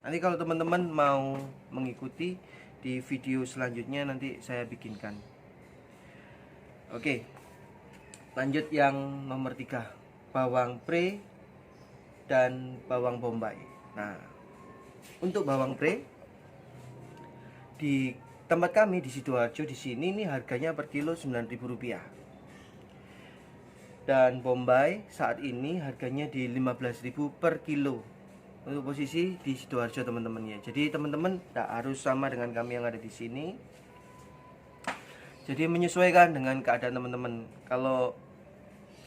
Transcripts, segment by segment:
Nanti kalau teman-teman mau mengikuti di video selanjutnya nanti saya bikinkan. Oke, lanjut yang nomor 3, bawang pre dan bawang bombay. Nah, untuk bawang pre di tempat kami di Sidoarjo di sini nih harganya per kilo Rp9.000. Dan bombay saat ini harganya di Rp15.000 per kilo. Untuk posisi di Sidoarjo teman-teman ya. Jadi teman-teman tidak harus sama dengan kami yang ada di sini. Jadi menyesuaikan dengan keadaan teman-teman. Kalau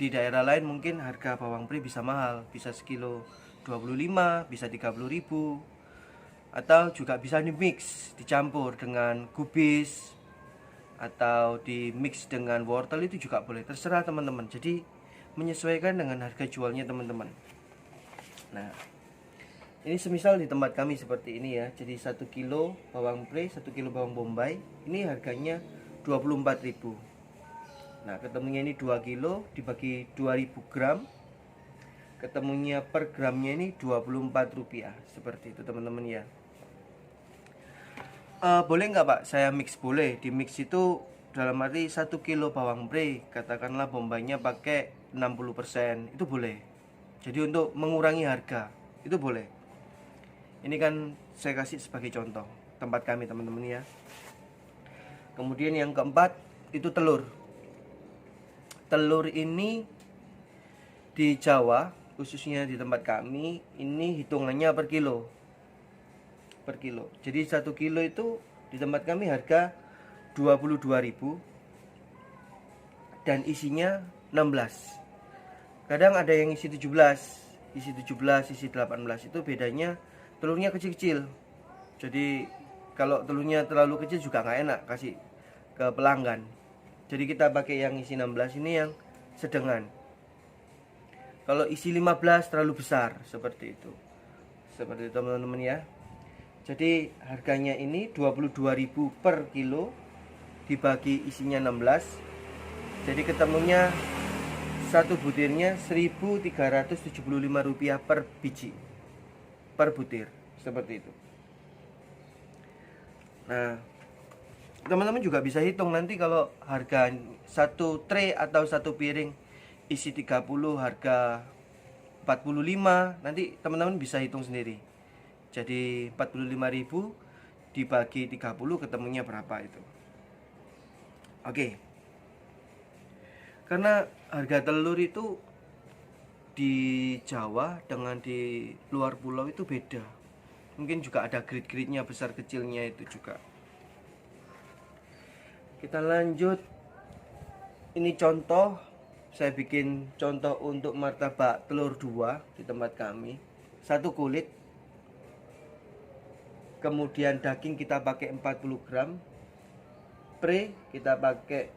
di daerah lain mungkin harga bawang pre bisa mahal, bisa sekilo 25, bisa 30.000. Atau juga bisa dimix, dicampur dengan kubis atau di mix dengan wortel, itu juga boleh, terserah teman-teman. Jadi menyesuaikan dengan harga jualnya teman-teman. Nah, ini semisal di tempat kami seperti ini ya. Jadi 1 kilo bawang pre, 1 kilo bawang bombay ini harganya 24.000. Nah, ketemunya ini 2 kilo dibagi 2000 gram. Ketemunya per gramnya ini Rp24. Seperti itu teman-teman ya. Boleh nggak Pak saya mix? Boleh. Di mix itu dalam arti 1 kilo bawang pre, katakanlah bombaynya pakai 60%, itu boleh. Jadi untuk mengurangi harga itu boleh. Ini kan saya kasih sebagai contoh tempat kami teman-teman ya. Kemudian yang keempat itu telur. Telur ini di Jawa, khususnya di tempat kami, ini hitungannya per kilo. Per kilo. Jadi 1 kilo itu di tempat kami harga 22.000 dan isinya 16. Kadang ada yang isi 17, isi 18, itu bedanya telurnya kecil-kecil. Jadi kalau telurnya terlalu kecil juga nggak enak kasih ke pelanggan. Jadi kita pakai yang isi 16 ini yang sedengan. Kalau isi 15 terlalu besar, seperti itu. Seperti itu teman-teman ya. Jadi harganya ini 22.000 per kilo dibagi isinya 16. Jadi ketemunya satu butirnya Rp1.375 per biji, per butir, seperti itu. Nah, teman-teman juga bisa hitung nanti kalau harga satu tray atau satu piring isi 30 harga 45, nanti teman-teman bisa hitung sendiri. Jadi 45.000 dibagi 30 ketemunya berapa itu. Oke. Karena harga telur itu di Jawa dengan di luar pulau itu beda. Mungkin juga ada grade-grade-nya, besar kecilnya itu juga. Kita lanjut. Ini contoh, saya bikin contoh untuk martabak telur 2 di tempat kami. 1 kulit. Kemudian daging kita pakai 40 gram. Pre kita pakai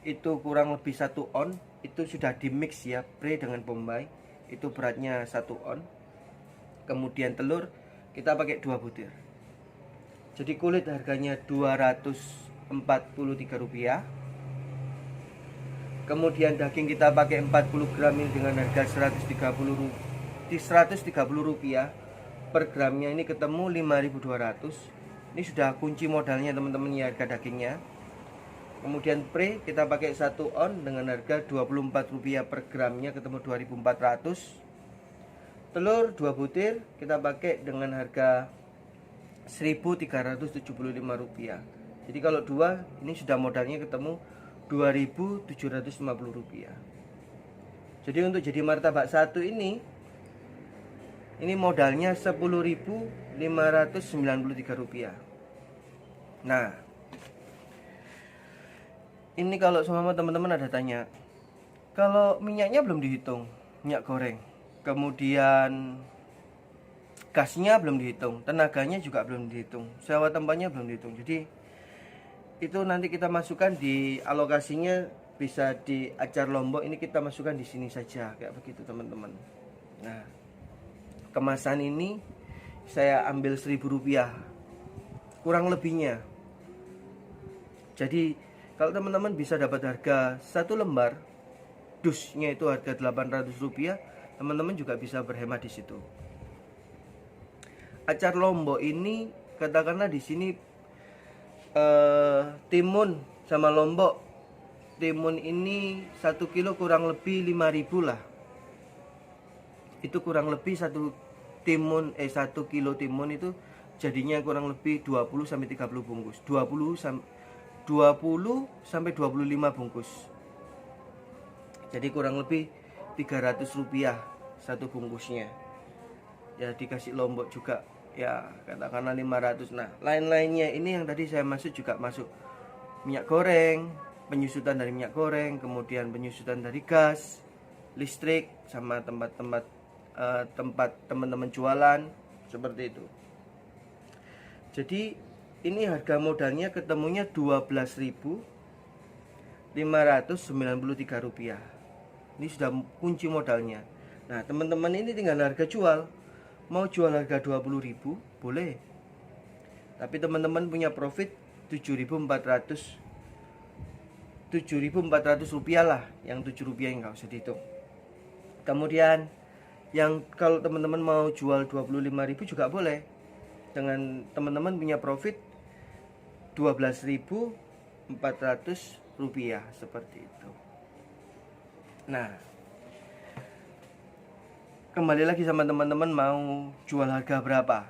itu kurang lebih 1 on. Itu sudah di mix ya, pre dengan bombay. Itu beratnya 1 on. Kemudian telur kita pakai 2 butir. Jadi kulit harganya Rp243. Kemudian daging kita pakai 40 gram ini dengan harga Rp130 per gramnya, ini ketemu 5.200. Ini sudah kunci modalnya teman-teman ya, harga dagingnya. Kemudian pre kita pakai 1 on dengan harga Rp24 per gramnya, ketemu 2.400. Telur 2 butir kita pakai dengan harga Rp1.375. Jadi kalau 2 ini sudah modalnya ketemu Rp2.750. Jadi untuk jadi martabak 1 ini modalnya Rp10.593. Nah, ini kalau sama teman-teman ada tanya, kalau minyaknya belum dihitung, minyak goreng, kemudian gasnya belum dihitung, tenaganya juga belum dihitung, sewa tempatnya belum dihitung. Jadi itu nanti kita masukkan di alokasinya, bisa di acar Lombok, ini kita masukkan di sini saja, kayak begitu teman-teman. Nah, kemasan ini saya ambil Rp1.000 kurang lebihnya. Jadi kalau teman-teman bisa dapat harga 1 lembar dusnya itu harga Rp800, teman-teman juga bisa berhemat di situ. acar lombok ini katakanlah di sini timun sama lombok. Timun ini 1 kilo kurang lebih 5.000 lah. Itu kurang lebih 1 kilo timun itu jadinya kurang lebih 20 sampai 30 bungkus. 20 sampai 25 bungkus. Jadi kurang lebih 300 rupiah satu bungkusnya. Ya dikasih lombok juga ya katakanlah 500. Nah lain-lainnya ini yang tadi saya masuk juga masuk minyak goreng, penyusutan dari minyak goreng, kemudian penyusutan dari gas, listrik, sama tempat teman-teman jualan seperti itu. Jadi ini harga modalnya ketemunya Rp12.593. Ini sudah kunci modalnya. Nah teman-teman ini tinggal harga jual. Mau jual harga 20.000 boleh, tapi teman-teman punya profit 7.400 rupiah lah. Yang 7 rupiah yang nggak usah dihitung. Kemudian yang kalau teman-teman mau jual 25.000 juga boleh, dengan teman-teman punya profit 12.400 rupiah seperti itu. Nah kembali lagi sama teman-teman mau jual harga berapa.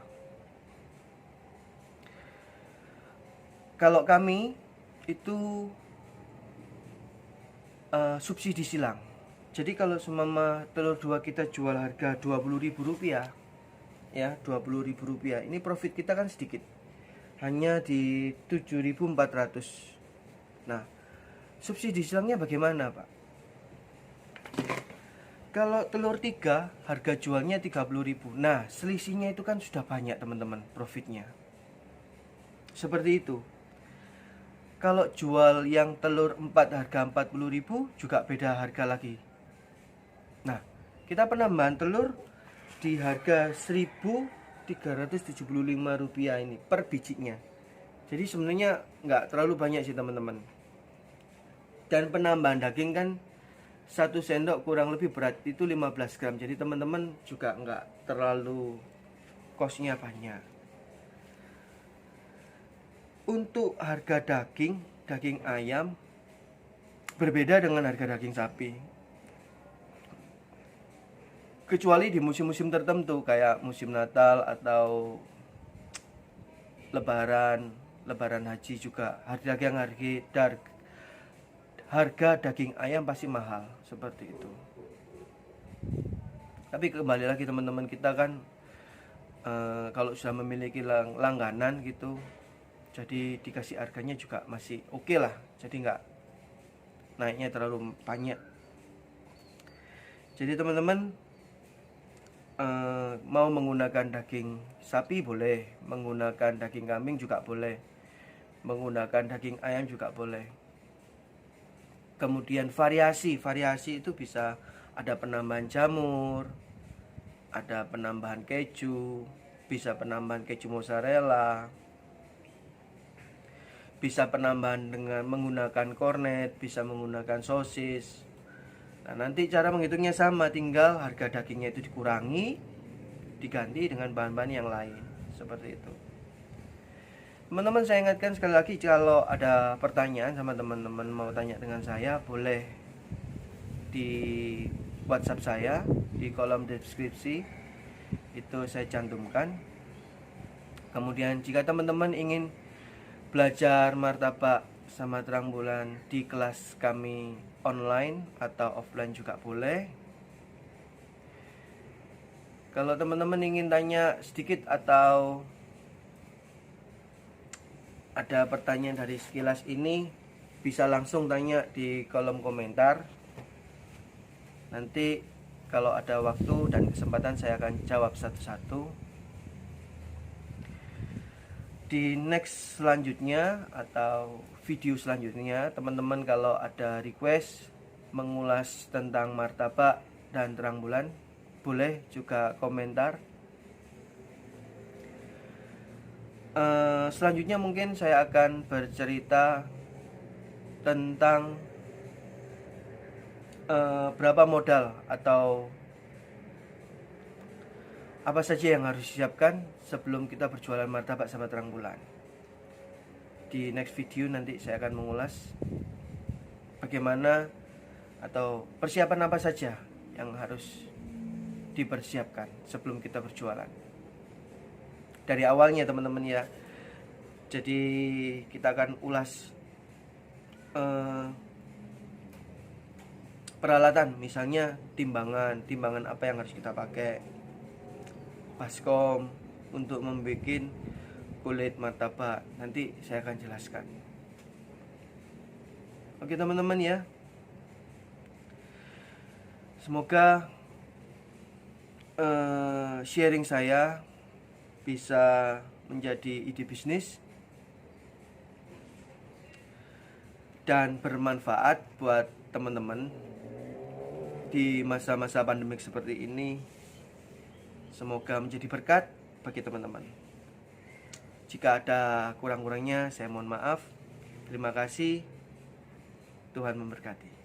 Kalau kami itu subsidi silang. Jadi kalau semama telur 2 kita jual harga 20.000 rupiah, ya 20.000 rupiah, ini profit kita kan sedikit, hanya di 7.400. Nah subsidi silangnya bagaimana Pak? Kalau telur 3 harga jualnya 30.000. Nah selisihnya itu kan sudah banyak teman-teman profitnya. Seperti itu. Kalau jual yang telur 4 harga 40.000 juga beda harga lagi. Nah kita penambahan telur di harga Rp1.375 ini per bijinya. Jadi sebenarnya nggak terlalu banyak sih teman-teman. Dan penambahan daging kan 1 sendok kurang lebih berat itu 15 gram. Jadi teman-teman juga nggak terlalu kosnya banyak. Untuk harga daging ayam berbeda dengan harga daging sapi. Kecuali di musim-musim tertentu kayak musim Natal atau Lebaran haji juga harga daging ayam pasti mahal seperti itu. Tapi kembali lagi teman-teman kita kan kalau sudah memiliki langganan gitu, jadi dikasih harganya juga masih oke lah. Jadi nggak naiknya terlalu banyak. Jadi teman-teman mau menggunakan daging sapi boleh, menggunakan daging kambing juga boleh, menggunakan daging ayam juga boleh. Kemudian variasi itu bisa ada penambahan jamur, ada penambahan keju, bisa penambahan keju mozzarella, bisa penambahan dengan menggunakan kornet, bisa menggunakan sosis. Nah nanti cara menghitungnya sama, tinggal harga dagingnya itu dikurangi, diganti dengan bahan-bahan yang lain seperti itu. Teman-teman saya ingatkan sekali lagi, kalau ada pertanyaan sama teman-teman mau tanya dengan saya, boleh di WhatsApp saya di kolom deskripsi itu saya cantumkan. Kemudian jika teman-teman ingin belajar martabak sama terang bulan di kelas kami online atau offline juga boleh. Kalau teman-teman ingin tanya sedikit atau ada pertanyaan dari sekilas ini, bisa langsung tanya di kolom komentar. Nanti kalau ada waktu dan kesempatan saya akan jawab satu-satu. Di next selanjutnya atau video selanjutnya, teman-teman kalau ada request mengulas tentang martabak dan terang bulan, boleh juga komentar. Selanjutnya mungkin saya akan bercerita tentang berapa modal atau apa saja yang harus disiapkan sebelum kita berjualan martabak sama terang bulan. Di next video nanti saya akan mengulas bagaimana atau persiapan apa saja yang harus dipersiapkan sebelum kita berjualan. Dari awalnya teman-teman ya. Jadi kita akan ulas peralatan, misalnya timbangan apa yang harus kita pakai, baskom untuk membuat kulit martabak, nanti saya akan jelaskan. Oke teman-teman ya, semoga sharing saya bisa menjadi ide bisnis dan bermanfaat buat teman-teman di masa-masa pandemik seperti ini. Semoga menjadi berkat bagi teman-teman. Jika ada kurang-kurangnya saya mohon maaf. Terima kasih. Tuhan memberkati.